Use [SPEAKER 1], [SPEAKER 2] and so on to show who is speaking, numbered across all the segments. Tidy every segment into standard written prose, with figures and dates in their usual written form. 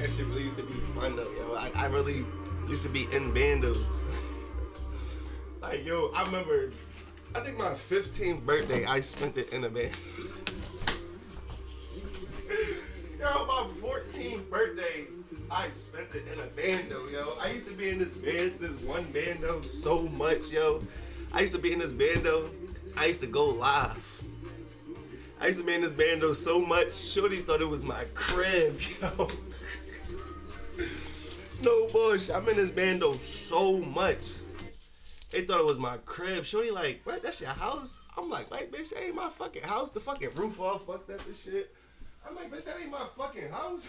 [SPEAKER 1] That shit really used to be fun though, yo. I really used to be in bandos. Like, yo, I remember, I think my 15th birthday, I spent it in a band. Yo, my 14th birthday, I spent it in a bando, yo. I used to be in this one bando so much, yo. I used to be in this bando. I used to go live. I used to be in this bando so much. Shorties thought it was my crib, yo. No bullshit. I'm in this bando so much. They thought it was my crib. Shorty like, what? That's your house? I'm like, wait, bitch, that ain't my fucking house. The fucking roof all fucked up and shit. I'm like, bitch, that ain't my fucking house.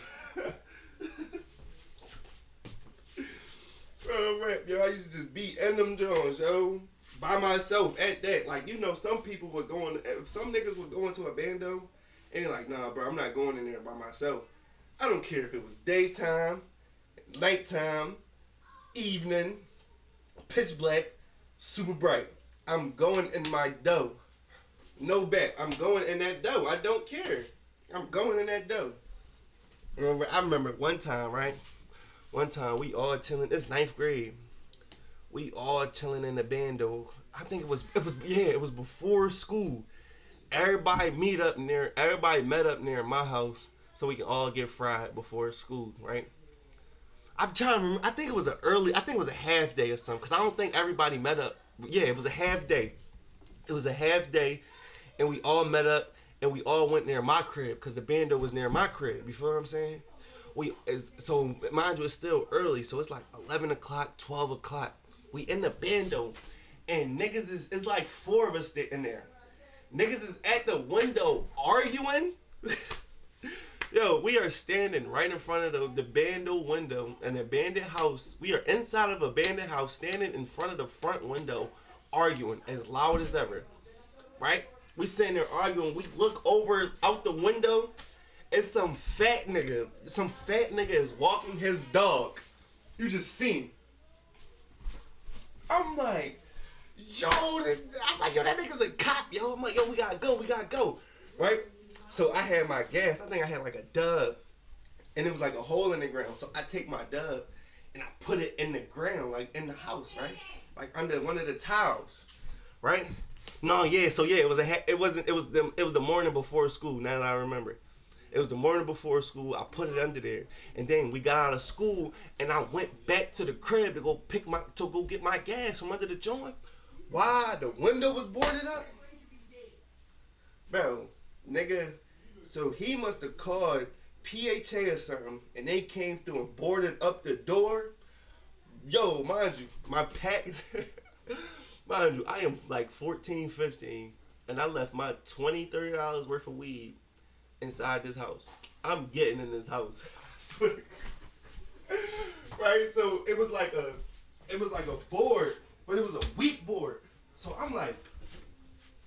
[SPEAKER 1] Rap, yo, I used to just be in them joints, yo, by myself at that. Like, you know, some people would go in, some niggas would go into a bando, and they're like, nah, bro, I'm not going in there by myself. I don't care if it was daytime, nighttime, evening, pitch black, super bright. I'm going in my dough. No bet. I'm going in that dough. I don't care. I'm going in that dough. I remember one time, right? One time we all chilling. It's 9th grade. We all chilling in the bando. I think it was before school. Everybody met up near my house so we can all get fried before school, right? I'm trying to remember. I think it was a half day or something, because I don't think everybody met up. Yeah, it was a half day. It was a half day, and we all met up, and we all went near my crib, because the bando was near my crib. You feel what I'm saying? So mind you, it's still early, so it's like 11 o'clock, 12 o'clock. We in the bando, and niggas it's like 4 of us in there. Niggas is at the window arguing. Yo, we are standing right in front of the bando window, an abandoned house. We are inside of a abandoned house, standing in front of the front window, arguing as loud as ever. Right? We sitting there arguing. We look over out the window, and some fat nigga is walking his dog. You just see him. I'm like, yo, that nigga's a cop, yo. I'm like, yo, we gotta go. Right? So I had my gas. I think I had like a dub, and it was like a hole in the ground. So I take my dub and I put it in the ground, like in the house, right? Like under one of the tiles, right? No, yeah. So yeah, it was the morning before school. Now that I remember, it was the morning before school. I put it under there, and then we got out of school, and I went back to the crib to go get my gas from under the joint. Why? The window was boarded up, bro. Nigga, so he must have called PHA or something, and they came through and boarded up the door. Yo, mind you, mind you, I am like 14, 15, and I left my $20, $30 worth of weed inside this house. I'm getting in this house. Right? So it was like a board, but it was a weak board. So I'm like,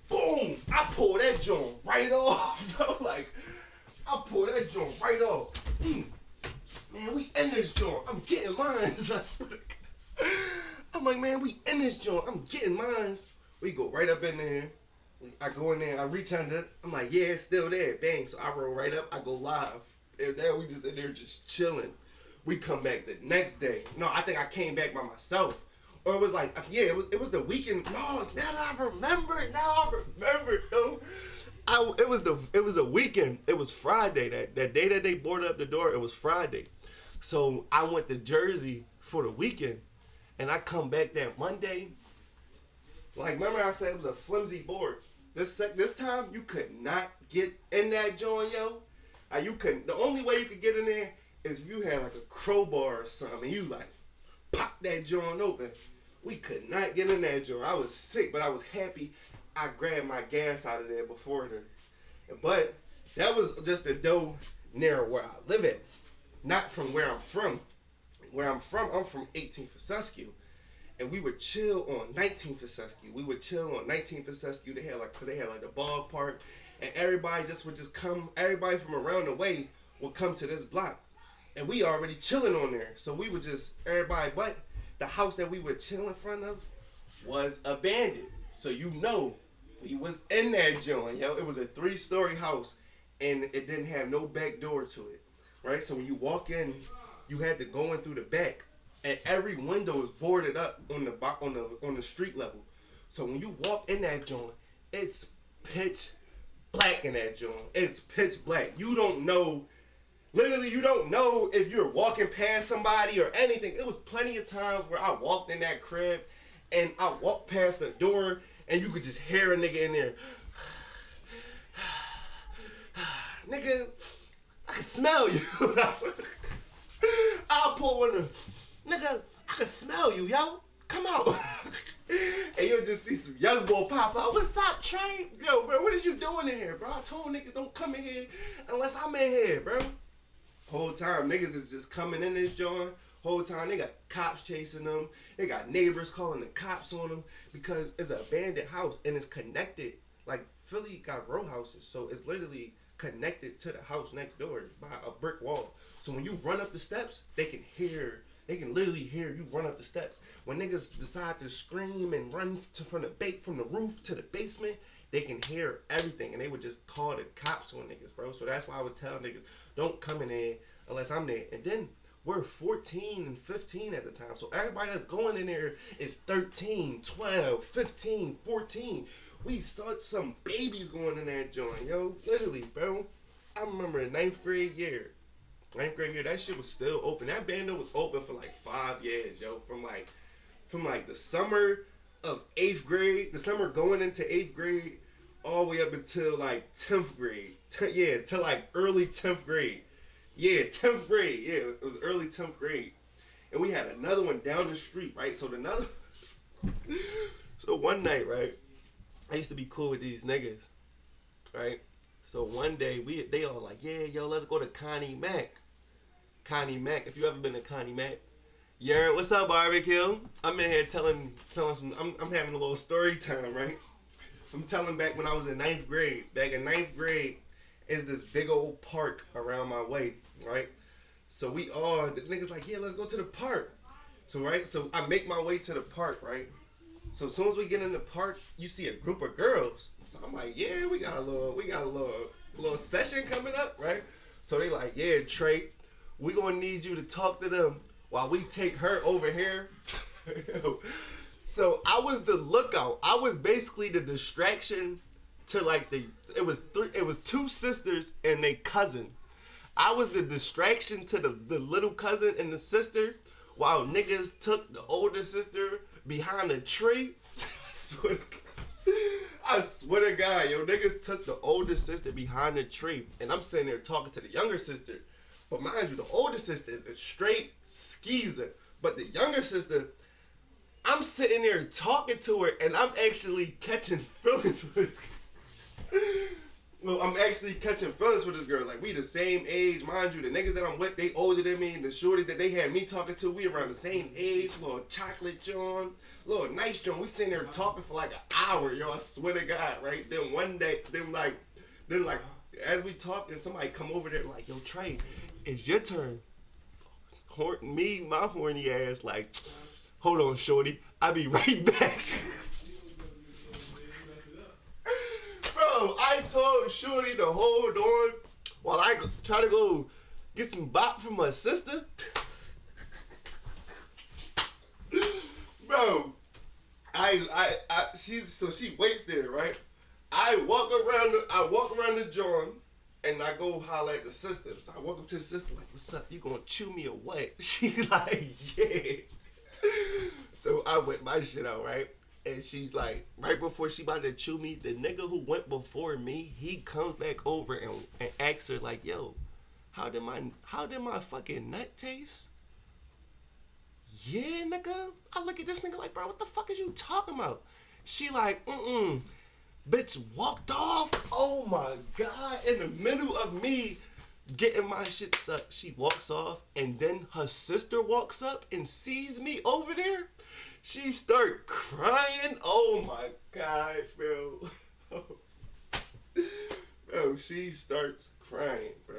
[SPEAKER 1] boom! I pull that joint right off. So like, I pull that joint right off. Man, we in this joint. I'm getting mine. I'm like, man, we in this joint. I'm getting mine. We go right up in there. I go in there. I reach under. I'm like, yeah, it's still there. Bang. So I roll right up. I go live. And there we just in there just chilling. We come back the next day. No, I think I came back by myself. Or it was like, yeah, it was the weekend. No, now that I remember, yo. It was a weekend. It was Friday. That day that they boarded up the door, it was Friday. So I went to Jersey for the weekend, and I come back that Monday. Like, remember I said it was a flimsy board. This time you could not get in that joint, yo. You couldn't. The only way you could get in there is if you had like a crowbar or something, and you like pop that joint open. We could not get in that joint. I was sick, but I was happy I grabbed my gas out of there before then. But that was just the dough near where I live at. Not from where I'm from. Where I'm from 18th for Suskew. And we would chill on 19th for Suskew. We would chill on 19th for Suskew. They had like the ball park. And everybody would come, everybody from around the way would come to this block. And we already chilling on there. So we would just, everybody but the house that we would chill in front of was abandoned. So you know, we was in that joint, yo. It was a 3-story house, and it didn't have no back door to it, right? So when you walk in, you had to go in through the back, and every window is boarded up on the street level. So when you walk in that joint, it's pitch black in that joint. It's pitch black. You don't know. Literally, you don't know if you're walking past somebody or anything. It was plenty of times where I walked in that crib and I walked past the door and you could just hear a nigga in there. Nigga, I can smell you. I'll pull one of, nigga, I can smell you, yo. Come out. And you'll just see some young boy pop out. What's up, Trey? Yo, bro, what is you doing in here, bro? I told niggas don't come in here unless I'm in here, bro. Whole time, niggas is just coming in this joint. Whole time, they got cops chasing them. They got neighbors calling the cops on them because it's an abandoned house and it's connected. Like, Philly got row houses, so it's literally connected to the house next door by a brick wall. So when you run up the steps, they can literally hear you run up the steps. When niggas decide to scream and run from the roof to the basement, they can hear everything, and they would just call the cops on niggas, bro. So that's why I would tell niggas, don't come in there unless I'm there. And then we're 14 and 15 at the time, so everybody that's going in there is 13, 12, 15, 14. We start some babies going in that joint, yo. Literally, bro. I remember in ninth grade year, that shit was still open. That bando was open for like 5 years, yo. From like the summer of 8th grade, the summer going into 8th grade, all the way up until like 10th grade. Till like early 10th grade. Yeah, 10th grade. Yeah, it was early 10th grade. And we had another one down the street, right? So one night, right? I used to be cool with these niggas, right? So one day, they all like, yeah, yo, let's go to Connie Mac. Connie Mac, if you ever been to Connie Mac. Yeah, what's up, barbecue? I'm in here telling some, I'm having a little story time, right? I'm telling back when I was in 9th grade. Back in 9th grade, is this big old park around my way, right? So the niggas like, yeah, let's go to the park. So I make my way to the park, right? So as soon as we get in the park, you see a group of girls. So I'm like, yeah, we got a little session coming up, right? So they like, yeah, Trey, we gonna need you to talk to them while we take her over here. So I was the lookout. I was basically the distraction to like it was 2 sisters and they cousin. I was the distraction to the little cousin and the sister while niggas took the older sister behind a tree. I swear to God, yo, niggas took the older sister behind the tree, and I'm sitting there talking to the younger sister. But mind you, the older sister is a straight skeezer, but the younger sister, I'm sitting there talking to her, and I'm actually catching feelings for this girl. Well, I'm actually catching feelings for this girl. Like, we the same age, mind you. The niggas that I'm with, they older than me. And the shorty that they had me talking to, we around the same age. Little chocolate John, little nice John. We sitting there talking for like an hour, yo. I swear to God, right? Then one day, then as we talking, somebody come over there like, yo, Trey, it's your turn. My horny ass, like, hold on, shorty. I'll be right back. Bro, I told shorty to hold on while I try to go get some bop from my sister. Bro, she waits there, right? I walk around the joint and I go holler at the sister. So I walk up to the sister like, what's up? You gonna chew me or what? She like, yeah. So I whip my shit out, right? And she's like, right before she about to chew me, the nigga who went before me, he comes back over and asks her like, yo, how did my fucking nut taste? Yeah, nigga. I look at this nigga like, bro, what the fuck is you talking about? She like, bitch walked off. Oh my God. In the middle of me getting my shit sucked, she walks off, and then her sister walks up and sees me over there. She start crying. Oh my God, bro. Bro, she starts crying, bro.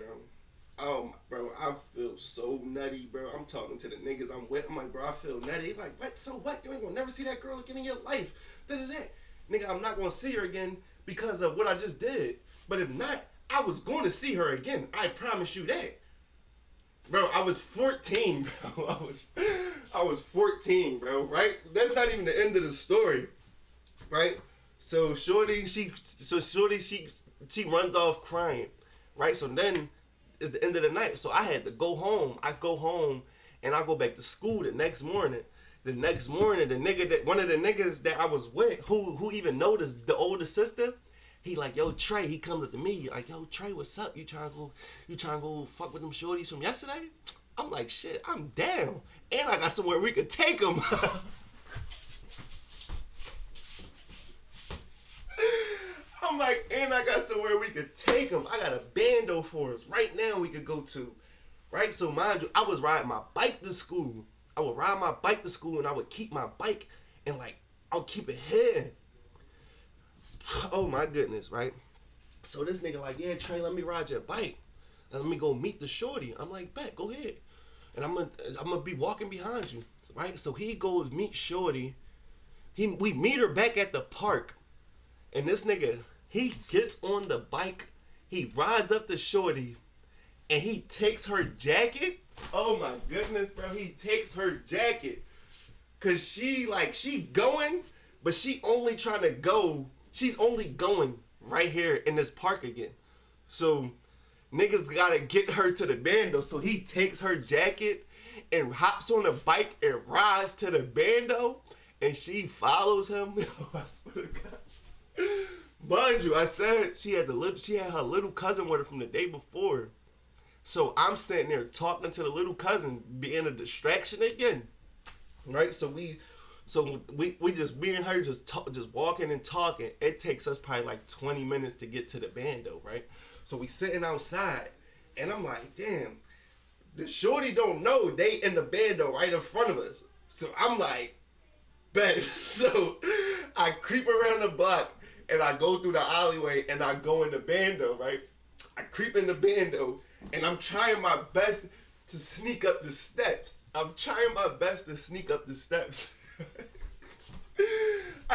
[SPEAKER 1] Oh, bro, I feel so nutty, bro. I'm talking to the niggas I'm with. I'm like, bro, I feel nutty. Like, what? So what? You ain't gonna never see that girl again in your life. Nigga, I'm not gonna see her again because of what I just did. But if not, I was going to see her again. I promise you that. I was 14, bro. I was 14, bro. Right? That's not even the end of the story, right? So Shorty, she runs off crying, right? So then it's the end of the night. So I had to go home. I go home and I go back to school the next morning. The next morning, one of the niggas that I was with, who even noticed the older sister, he like, yo, Trey, he comes up to me, like, yo, Trey, what's up? You trying to go fuck with them shorties from yesterday? I'm like, shit, I'm down. And I got somewhere we could take them. I'm like, and I got somewhere we could take them. I got a bando for us right now we could go to. Right? So mind you, I was riding my bike to school. I would ride my bike to school and I would keep my bike and like, I'll keep it hidden. Oh my goodness, right? So this nigga like, yeah, Trey, let me ride your bike. And let me go meet the shorty. I'm like, bet, go ahead. And I'm gonna be walking behind you, right? So he goes meet shorty. We meet her back at the park. And this nigga, he gets on the bike, he rides up to shorty, and he takes her jacket. Oh my goodness, bro. He takes her jacket. Cause she going, but she only trying to go. She's only going right here in this park again. So niggas gotta get her to the bando. So he takes her jacket and hops on the bike and rides to the bando. And she follows him. I swear to God. Mind you, I said she had her little cousin with her from the day before. So I'm sitting there talking to the little cousin, being a distraction again, right? So me and her just walking and talking. It takes us probably like 20 minutes to get to the bando, right? So we sitting outside, and I'm like, damn, the shorty don't know they in the bando right in front of us. So I'm like, bet. So I creep around the block, and I go through the alleyway, and I go in the bando, right? I creep in the bando, and I'm trying my best to sneak up the steps. I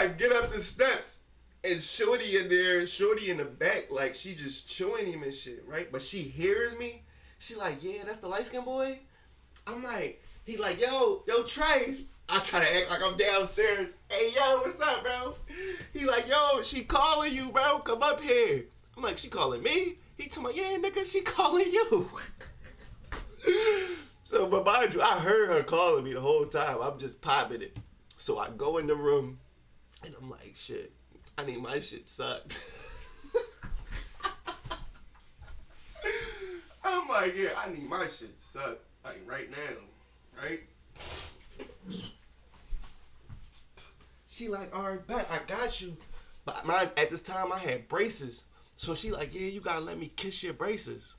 [SPEAKER 1] get up the steps, and shorty in the back, like she just chewing him and shit, right? But she hears me. She like, yeah, that's the light skinned boy. I'm like, he like, yo, Trey. I try to act like I'm downstairs. Hey, yo, what's up, bro? He like, yo, she calling you, bro. Come up here. I'm like, she calling me? He told me, yeah, nigga, she calling you. So, but mind you, I heard her calling me the whole time. I'm just popping it. So I go in the room, and I'm like, shit, I need my shit sucked. I'm like, yeah, I need my shit sucked, like right now, right? She like, all right, bet, I got you. But at this time, I had braces. So she like, yeah, you gotta let me kiss your braces.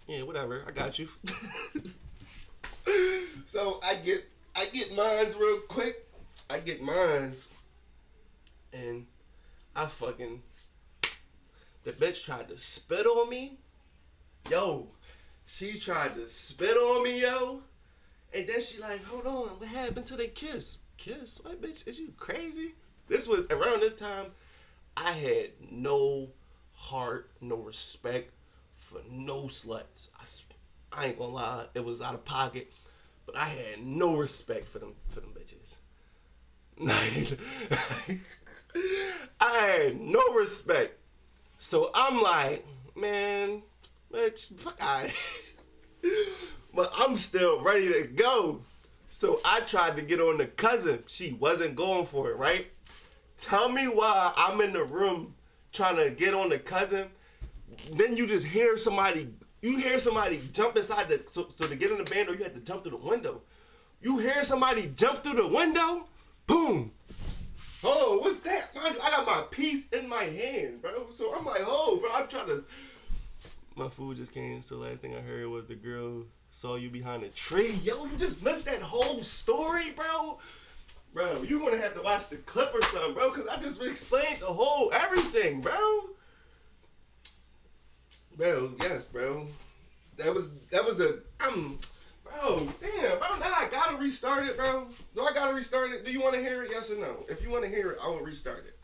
[SPEAKER 1] Yeah, whatever, I got you. So I get mines real quick. I get mines. And the bitch tried to spit on me. Yo, she tried to spit on me, yo. And then she like, hold on, what happened to the kiss? Kiss? What, bitch, is you crazy? This was around this time, I had no heart, no respect for no sluts. I ain't gonna lie, it was out of pocket, but I had no respect for them bitches. I had no respect. So I'm like, man, bitch, fuck out. But I'm still ready to go. So I tried to get on the cousin. She wasn't going for it, right? Tell me why I'm in the room trying to get on the cousin. Then you just hear somebody jump inside so to get in the bando, you had to jump through the window. You hear somebody jump through the window, boom. Oh, what's that? I got my piece in my hand, bro. So I'm like, oh, bro, I'm trying to. My food just came, so last thing I heard was the girl saw you behind a tree. Yo, you just missed that whole story, bro. Bro, you gonna have to watch the clip or something, bro, because I just explained the whole everything, bro. Bro, yes, bro. That was bro, damn, bro, now I gotta restart it, bro. Do I gotta restart it? Do you wanna hear it, yes or no? If you wanna hear it, I will restart it.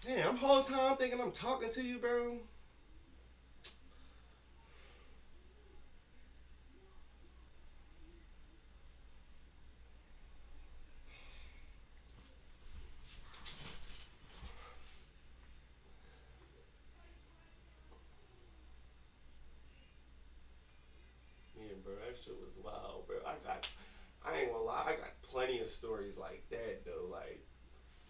[SPEAKER 1] Damn, I'm whole time thinking I'm talking to you, bro. bro. That shit was wild, bro. I ain't gonna lie, I got plenty of stories like that though. Like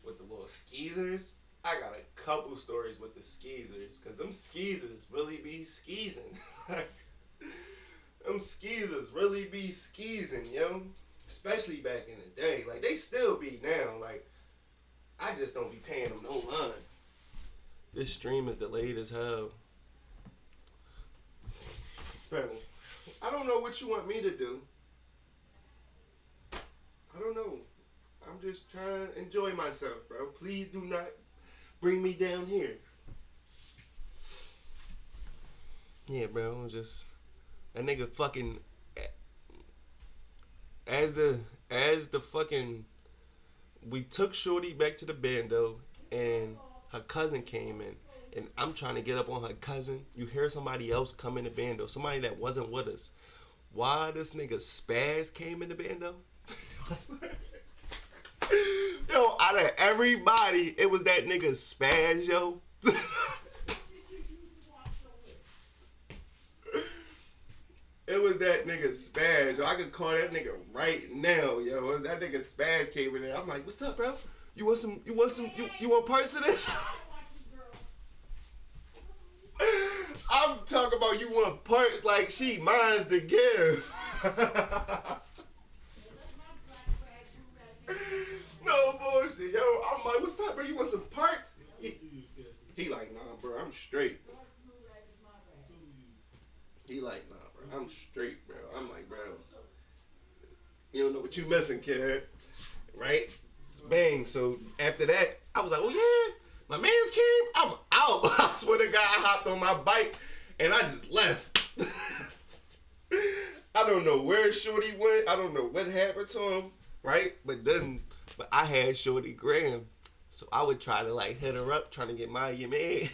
[SPEAKER 1] with the little skeezers, I got a couple stories with the skeezers, cause them skeezers really be skeezing. Them skeezers really be skeezing, yo. Especially back in the day. Like they still be now. Like I just don't be paying them no mind. This stream is delayed as hell. Bro, I don't know what you want me to do. I don't know. I'm just trying to enjoy myself, bro. Please do not bring me down here. Yeah, bro. Just that nigga fucking as the fucking we took Shorty back to the bando and her cousin came in. And I'm trying to get up on her cousin. You hear somebody else come in the bando, somebody that wasn't with us. Why this nigga Spaz came in the bando? Yo, out of everybody, it was that nigga Spaz, yo. It was that nigga Spaz, yo. I could call that nigga right now, yo. That nigga Spaz came in there. I'm like, what's up, bro? You want parts of this? I'm talking about you want parts like she mine's to give. No bullshit, yo. I'm like, what's up, bro? You want some parts? He like, nah, bro, I'm straight. He like, nah, bro, I'm straight, bro. I'm like, bro, you don't know what you missing, kid. Right? Bang. So after that, I was like, oh yeah, my mans came, I'm out. I swear to God, I hopped on my bike and I just left. I don't know where Shorty went. I don't know what happened to him, right? But I had Shorty Graham, so I would try to like hit her up, trying to get your man.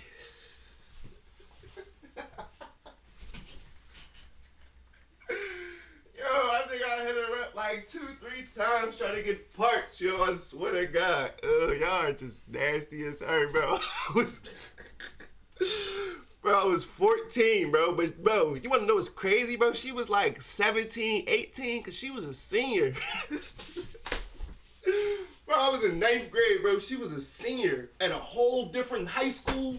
[SPEAKER 1] Yo, I think I hit her up like 2-3 times trying to get parts, yo. I swear to God. Y'all are just nasty as her, bro. I was 14, bro. But, bro, you want to know what's crazy, bro? She was like 17, 18, because she was a senior. Bro, I was in 9th grade, bro. She was a senior at a whole different high school.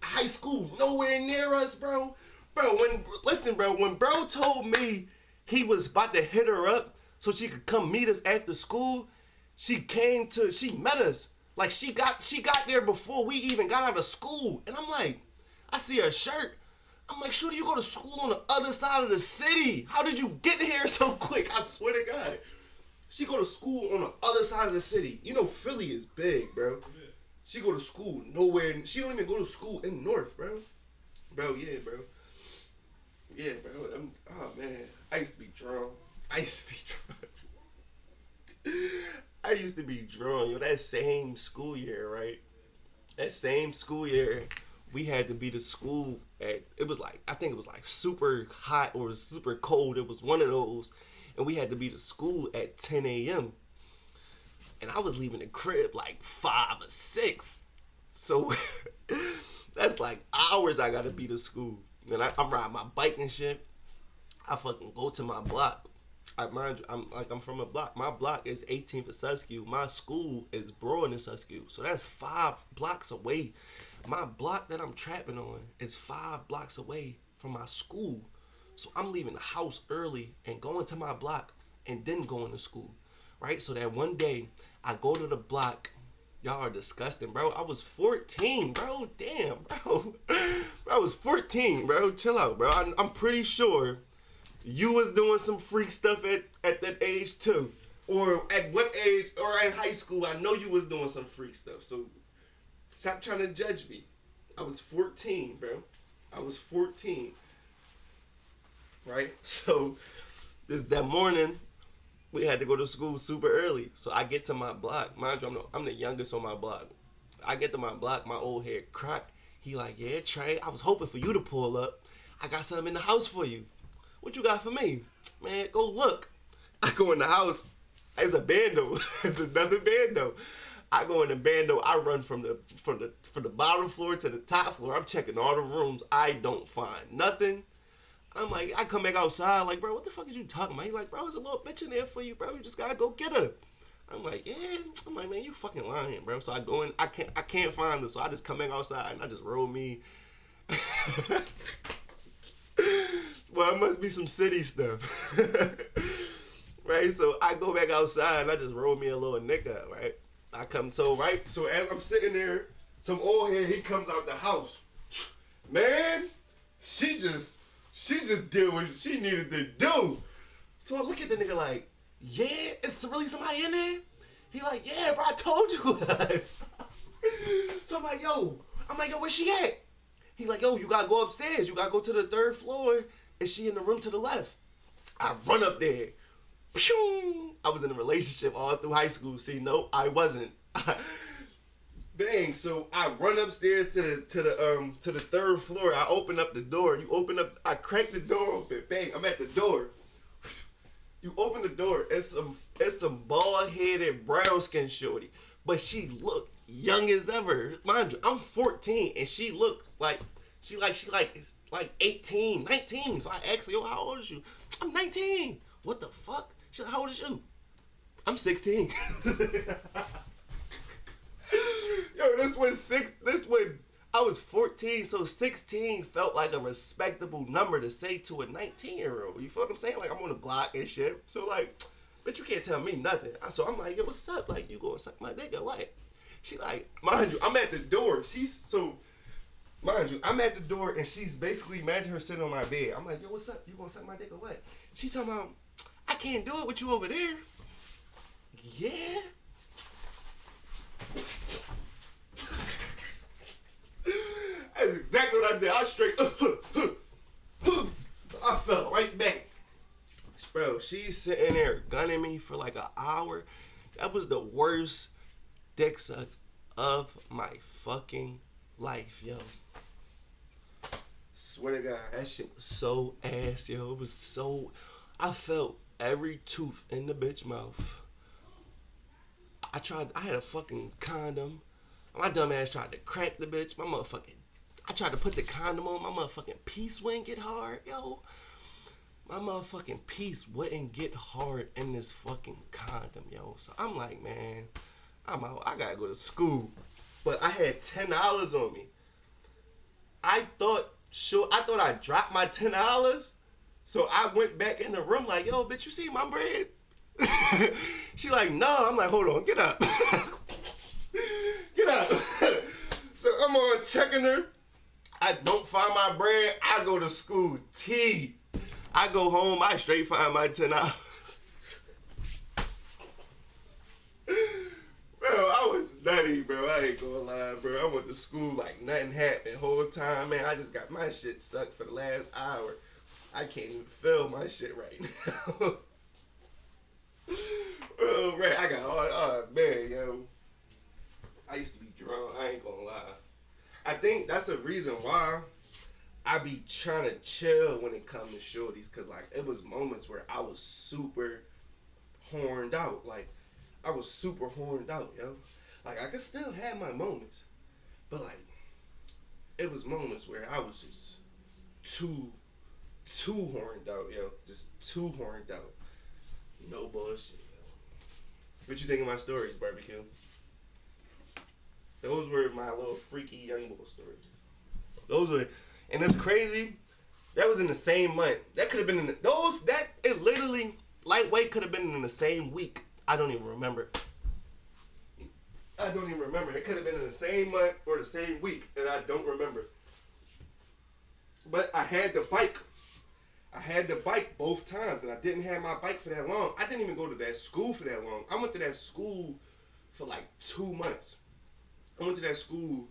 [SPEAKER 1] High school nowhere near us, bro. Bro, when bro told me he was about to hit her up so she could come meet us after school, she met us. Like, she got there before we even got out of school. And I'm like, I see her shirt. I'm like, Shorty, you go to school on the other side of the city. How did you get here so quick? I swear to God. She go to school on the other side of the city. You know, Philly is big, bro. She go to school nowhere. She don't even go to school in North, bro. Bro, yeah, bro. Yeah, bro. Oh, man. I used to be drawn. I used to be drawn. Yo, that same school year, right? That same school year, we had to be to school at, I think it was like super hot or super cold. It was one of those. And we had to be to school at 10 a.m. And I was leaving the crib like 5 or 6. So that's like hours I gotta be to school. And I'm riding my bike and shit. I fucking go to my block. Mind you, I'm from a block. My block is 18th and Suskew. My school is Broad and Suskew. So that's 5 blocks away. My block that I'm trapping on is 5 blocks away from my school. So I'm leaving the house early and going to my block and then going to school, right? So that one day I go to the block. Y'all are disgusting, bro. I was 14, bro. Damn, bro. I was 14, bro. Chill out, bro. I'm pretty sure you was doing some freak stuff at that age too. Or at what age, or in high school, I know you was doing some freak stuff. So stop trying to judge me. I was 14, bro. I was 14. Right? So that morning, we had to go to school super early. So I get to my block. Mind you, I'm the youngest on my block. I get to my block, my old head crack. He like, yeah, Trey, I was hoping for you to pull up. I got something in the house for you. What you got for me? Man, go look. I go in the house. There's a bando. There's another bando. I go in the bando. I run from the bottom floor to the top floor. I'm checking all the rooms. I don't find nothing. I'm like, I come back outside, like, bro, what the fuck is you talking about? He like, bro, there's a little bitch in there for you, bro. You just gotta go get her. I'm like, yeah. I'm like, man, you fucking lying, bro. So I go in, I can't find her. So I just come back outside and I just roll me. Well, it must be some city stuff. Right? So I go back outside and I just roll me a little nigga, right? I come so right. So as I'm sitting there, some old head, he comes out the house. Man, she just did what she needed to do. So I look at the nigga like, yeah, it's really somebody in there? He like, yeah, bro, I told you guys. So I'm like, yo, where's she at? He like, yo, you gotta go upstairs. You gotta go to the 3rd floor. And she in the room to the left. I run up there. Pew! I was in a relationship all through high school. See, no, I wasn't. Bang! So I run upstairs to the 3rd floor. I open up the door. You open up. I crack the door open. Bang! I'm at the door. You open the door. It's some bald headed brown skin shorty, but she look young as ever. Mind you, I'm 14 and she looks like she like 18, 19. So I asked her, yo, how old is you? I'm 19. What the fuck? She's like, how old is you? I'm 16. Yo, this when I was 14, so 16 felt like a respectable number to say to a 19-year-old. You feel what I'm saying? Like, I'm on the block and shit. So, like, bitch, you can't tell me nothing. So I'm like, yo, what's up? Like, you gonna suck my dick or what? She like, mind you, I'm at the door. Mind you, I'm at the door and she's basically, imagine her sitting on my bed. I'm like, yo, what's up? You gonna suck my dick or what? She talking about, I can't do it with you over there. Yeah. That's exactly what I did. I straight, I fell right back. Bro, she's sitting there gunning me for like an hour. That was the worst dick suck of my fucking life, yo. Swear to God, that shit was so ass, yo. It was so, I felt every tooth in the bitch mouth. I had a fucking condom. My dumb ass tried to crack the bitch. I tried to put the condom on. My motherfucking piece wouldn't get hard, yo. My motherfucking piece wouldn't get hard in this fucking condom, yo. So I'm like, man, I'm out. I gotta go to school. But I had $10 on me. I thought I dropped my $10. So I went back in the room like, yo, bitch, you see my bread? She like, no. I'm like, hold on, get up. Get up. So I'm on checking her. I don't find my bread. I go to school. I go home. I straight find my $10. Bro, I was nutty, bro. I ain't gonna lie, bro. I went to school like nothing happened the whole time, man. I just got my shit sucked for the last hour. I can't even feel my shit right now. Bro, man, I got oh man, yo. I used to be drunk. I ain't gonna lie. I think that's the reason why I be trying to chill when it comes to shorties, cause like it was moments where I was super horned out. Like I was super horned out, yo. Like I could still have my moments, but like it was moments where I was just too horned out, yo. Just too horned out. No bullshit, yo. What you think of my stories, barbecue? Those were my little freaky young boy stories. Those were, and it's crazy. That was in the same month. That could have been in it literally, lightweight could have been in the same week. I don't even remember. It could have been in the same month or the same week, and I don't remember. But I had the bike. Both times, and I didn't have my bike for that long. I didn't even go to that school for that long. I went to that school for like 2 months. I went to that school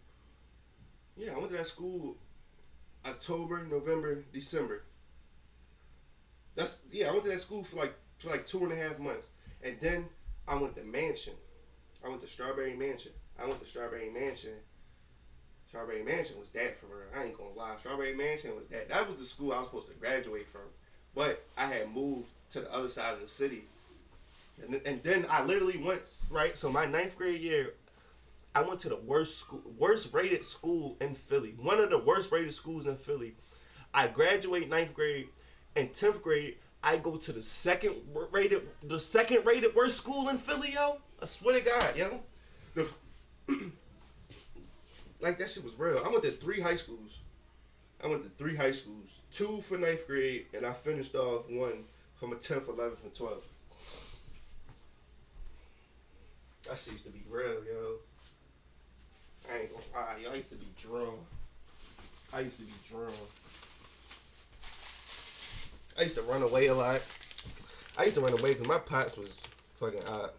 [SPEAKER 1] October, November, December. I went to that school for like 2.5 months. And then I went to Mansion. I went to Strawberry Mansion. Strawberry Mansion was that for real. I ain't gonna lie. Strawberry Mansion was that. That was the school I was supposed to graduate from. But I had moved to the other side of the city. And then I literally went, right? So my 9th grade year, I went to the worst rated school in Philly. One of the worst rated schools in Philly. I graduate ninth grade, and 10th grade, I go to the second rated worst school in Philly, yo. I swear to God, yo. The, like that shit was real. I went to 3 high schools. 2 for ninth grade, and I finished off one from a 10th, 11th, and 12th. That shit used to be real, yo. I ain't gonna lie, yo. I used to be drunk. I used to run away a lot. I used to run away because my pops was fucking odd.